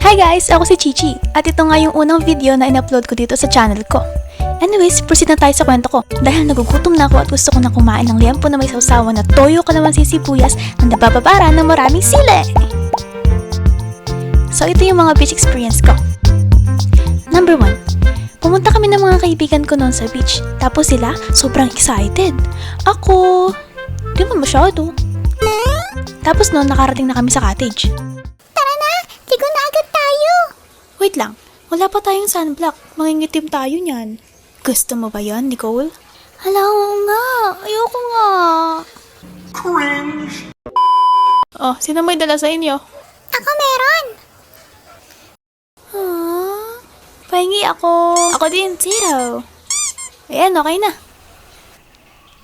Hi guys! Ako si Chichi at ito nga yung unang video na in-upload ko dito sa channel ko. Anyways, proceed na tayo sa kwento ko dahil nagugutom na ako at gusto ko na kumain ng liempo na may sausawan na toyo, kalamansi, sibuyas na nabababara ng maraming sili. So ito yung mga beach experience ko. Number 1. Pumunta kami ng mga kaibigan ko noon sa beach. Tapos sila, sobrang excited. Ako, di man masyado. Tapos noon, nakarating na kami sa cottage. Ligo na agad tayo. Wait lang, wala pa tayong sunblock. Mangingitim tayo niyan. Gusto mo ba yan, Nicole? Hala, oo nga. Ayoko nga. Oh, sino may dala sa inyo? Ako meron. Pahingi ako. Ako din, zero. Ayan, okay na.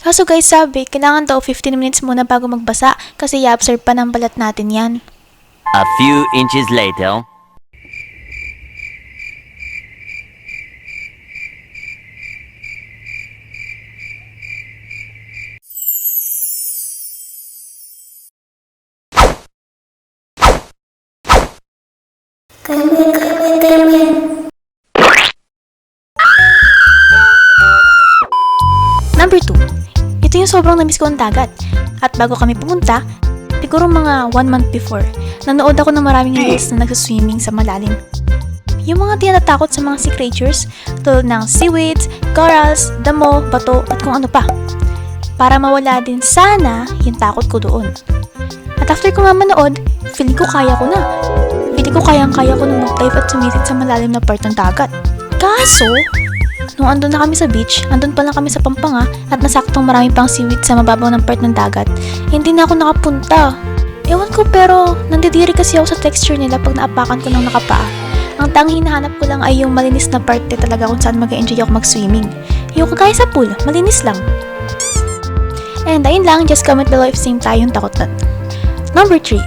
Kaso guys, sabi, kailangan daw 15 minutes muna bago magbasa kasi i-absorb pa ng balat natin yan. A few inches later. Kaya mo yan. Number 2. Ito yung sobrang namiss ko ang dagat. At bago kami pumunta, siguro mga 1 month before, nanood ako ng maraming reels na nagsaswimming sa malalim. Yung mga tinatakot sa mga sea creatures tulad ng seaweeds, corals, damo, bato at kung ano pa. Para mawala din sana yung takot ko doon. At after ko nga manood, feeling ko kaya ko na. Feeling ko kayang-kaya ko nung mag-dive at sumisid sa malalim na part ng dagat. Kaso, nung andun na kami sa beach, andun pa lang kami sa Pampanga at nasaktong marami pang seaweed sa mababaw ng part ng dagat, hindi na ako nakapunta. Ewan ko pero nandidiri kasi ako sa texture nila pag naapakan ko ng nakapaa. Ang tanging hinahanap ko lang ay yung malinis na parte talaga kung saan mag-enjoy ako mag-swimming. Yung kagaya sa pool, malinis lang. And ayun lang, just comment below if same tayo yung takot nun. Number 3.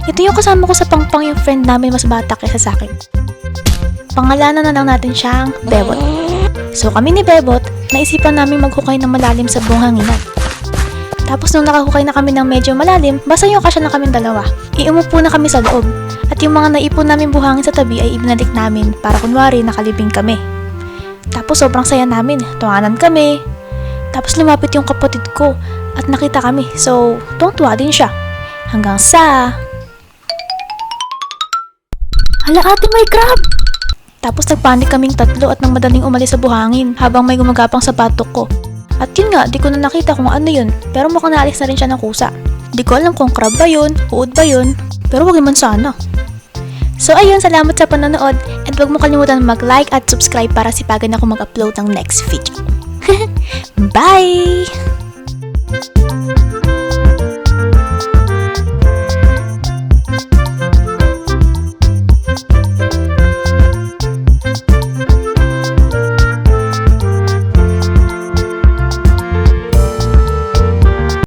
Ito yung kasama ko sa Pangpang yung friend namin mas bata kaysa sa akin. Pangalanan na lang natin siyang Bebot. So kami ni Bebot, naisipan namin maghukay ng malalim sa buong hanginan. Tapos nung nakahukay na kami ng medyo malalim, basta yung kasya na kaming dalawa. Iumupo na kami sa loob. At yung mga naipon namin buhangin sa tabi ay ibinalik namin para kunwari nakalibing kami. Tapos sobrang saya namin, tuwanan kami. Tapos lumapit yung kapatid ko at nakita kami. So tuwang-tuwa din siya. Hanggang sa... Hala ate, may crab! Tapos nagpanik kaming tatlo at nang madaling umalis sa buhangin habang may gumagapang sa batok ko. At yun nga, di ko na nakita kung ano yun, pero mukhang naalis na rin siya ng kusa. Di ko alam kung crab ba yun, uod ba yun, pero wag naman sana. So ayun, salamat sa panonood and wag mo kalimutan mag-like at subscribe para sipagan ako mag-upload ng next video. Bye!